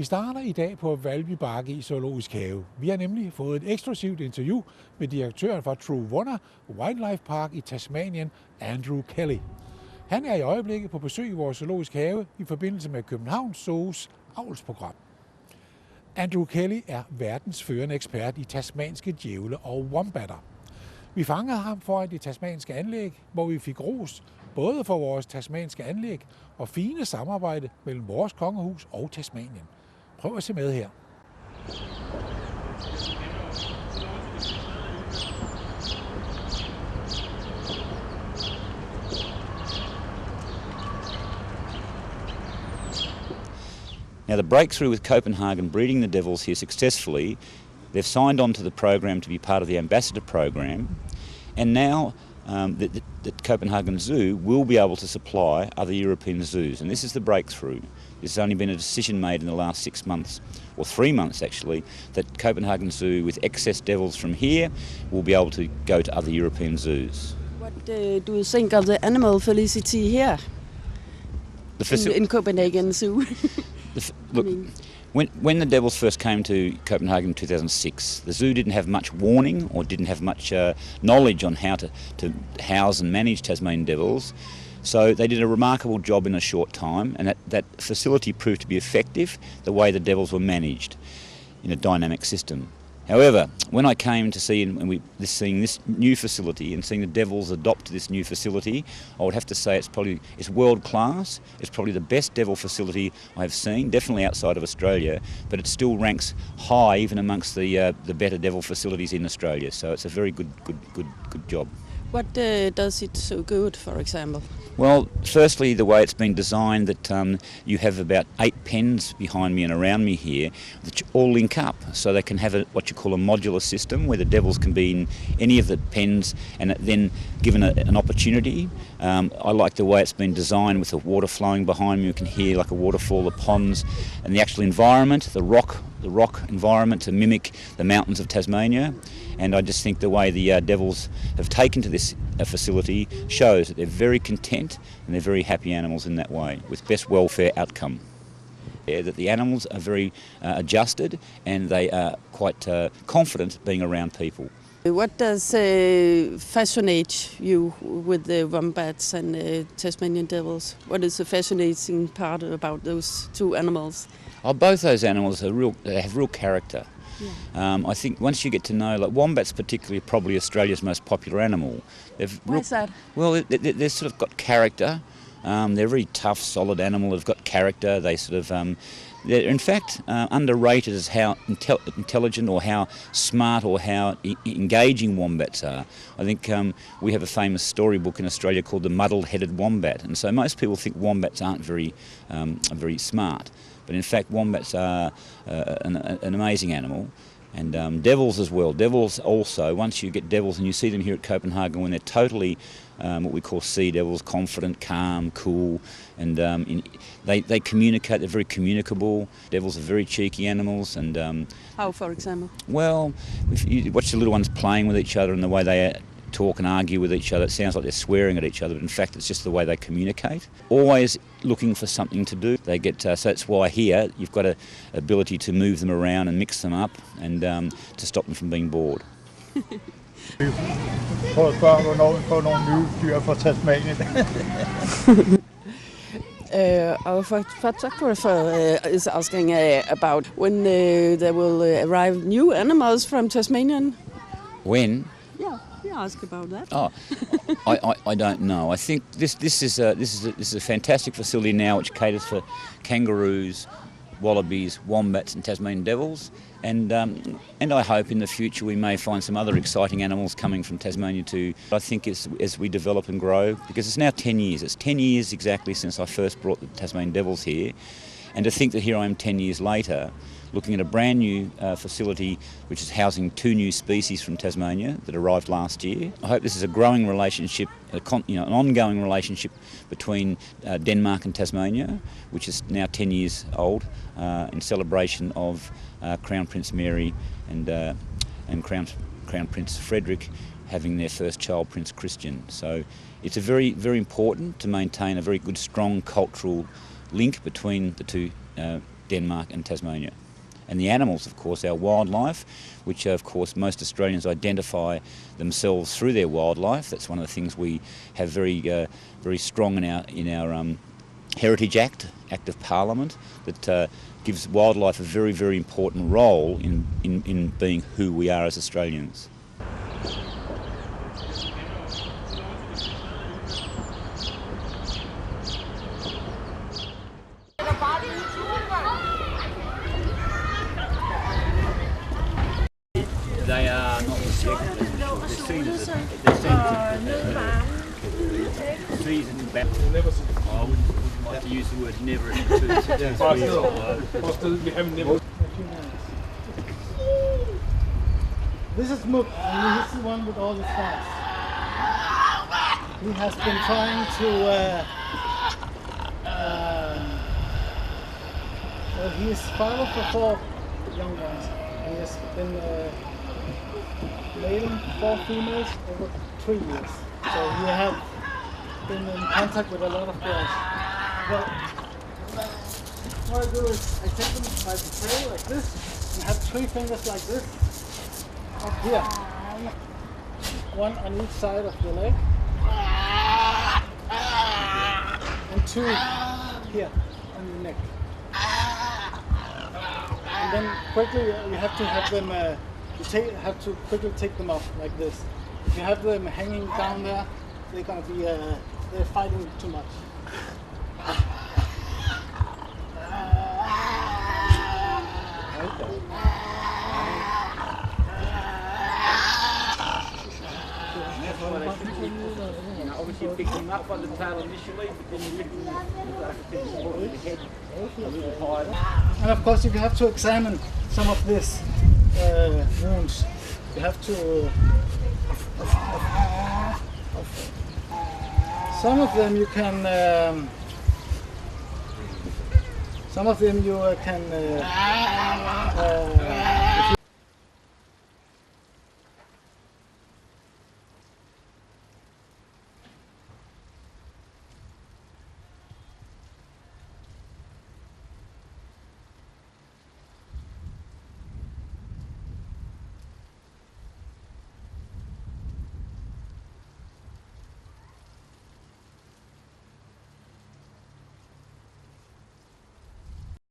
Vi starter i dag på Valby Bakke i Zoologisk Have. Vi har nemlig fået et eksklusivt interview med direktøren for True Wonder Wildlife Park i Tasmanien, Andrew Kelly. Han er i øjeblikket på besøg i vores Zoologisk Have i forbindelse med Københavns Zoos avlsprogram. Andrew Kelly er verdens førende ekspert i tasmanske djævle og wombatter. Vi fangede ham foran det tasmanske anlæg, hvor vi fik ros både for vores tasmanske anlæg og fine samarbejde mellem vores kongehus og Tasmanien. Prøv at se med her. Now, the breakthrough with Copenhagen breeding the devils here successfully, they've signed on to the program to be part of the ambassador program, and now the Copenhagen Zoo will be able to supply other European zoos, and this is the breakthrough. There's only been a decision made in the last 6 months, or 3 months actually, that Copenhagen Zoo, with excess devils from here, will be able to go to other European zoos. What do you think of the animal felicity here in Copenhagen Zoo? Look, when the devils first came to Copenhagen in 2006, the zoo didn't have much warning or didn't have much knowledge on how to house and manage Tasmanian devils. So they did a remarkable job in a short time, and that facility proved to be effective, the way the devils were managed in a dynamic system. However, when I came to seeing this new facility and seeing the devils adopt this new facility, I would have to say it's world class. It's probably the best devil facility I have seen, definitely outside of Australia, but it still ranks high even amongst the better devil facilities in Australia. So it's a very good job. What does it so good, for example? Well, firstly, the way it's been designed, that you have about 8 pens behind me and around me here that all link up, so they can have what you call a modular system where the devils can be in any of the pens and then given an opportunity. I like the way it's been designed with the water flowing behind me. You can hear like a waterfall, the ponds, and the actual environment, the rock environment to mimic the mountains of Tasmania. And I just think the way the devils have taken to this facility shows that they're very content and they're very happy animals in that way, with best welfare outcome. That the animals are very adjusted and they are quite confident being around people. What does fascinate you with the wombats and Tasmanian devils? What is the fascinating part about those two animals? Oh, both those animals they have real character. Yeah. I think once you get to know, like wombats particularly, are probably Australia's most popular animal. Why is that? Well, they've sort of got character. They're a very tough, solid animal. They've got character. They sort of, they're in fact underrated as how intelligent or how smart or how engaging wombats are. I think we have a famous storybook in Australia called The Muddle-Headed Wombat, and so most people think wombats aren't very smart. But in fact, wombats are an amazing animal, and devils as well. Devils also, once you get devils and you see them here at Copenhagen when they're totally what we call sea devils, confident, calm, cool, and they communicate, they're very communicable. Devils are very cheeky animals. And how, for example? Well, if you watch the little ones playing with each other and the way they talk and argue with each other, it sounds like they're swearing at each other, but in fact it's just the way they communicate. Always looking for something to do. They get so that's why here you've got an ability to move them around and mix them up and to stop them from being bored. Prøv at spørge, hvornår vi får nogle nye dyr fra Tasmanien. Our photographer is asking about when there will arrive new animals from Tasmanian. When? Yeah, ask about that. Oh, I don't know. I think this is a fantastic facility now which caters for kangaroos, wallabies, wombats and Tasmanian devils, and I hope in the future we may find some other exciting animals coming from Tasmania too. I think as we develop and grow, because it's now 10 years. It's 10 years exactly since I first brought the Tasmanian devils here, and to think that here I am 10 years later, looking at a brand new facility which is housing 2 new species from Tasmania that arrived last year. I hope this is a growing relationship, an ongoing relationship between Denmark and Tasmania, which is now 10 years old, in celebration of Crown Prince Mary and Crown Prince Frederick having their first child, Prince Christian. So it's a very, very important to maintain a very good, strong cultural link between the two Denmark and Tasmania. And the animals, of course, our wildlife, which of course most Australians identify themselves through their wildlife. That's one of the things we have very strong in our Heritage Act of Parliament, that gives wildlife a very important role in being who we are as Australians. They are not rejected. They're seen as seasoned back. I wouldn't like to use the word never. This is Mook, and he's the one with all the stars. He has been trying to well, he is father for 4 young ones. He has been mailing 4 females over 3 years. So he has been in contact with a lot of girls. But what I do is I take them by the tail like this and have 3 fingers like this up here. 1 on each side of the leg. And 2 here on the neck. And then quickly you have to have them, have to quickly take them off like this. If you have them hanging down there, they're gonna be, they're fighting too much. Obviously you pick them up by the tail initially, but then you pick them up with the head a little higher. And of course you have to examine some of these wounds. You have to... some of them you can... some of them you can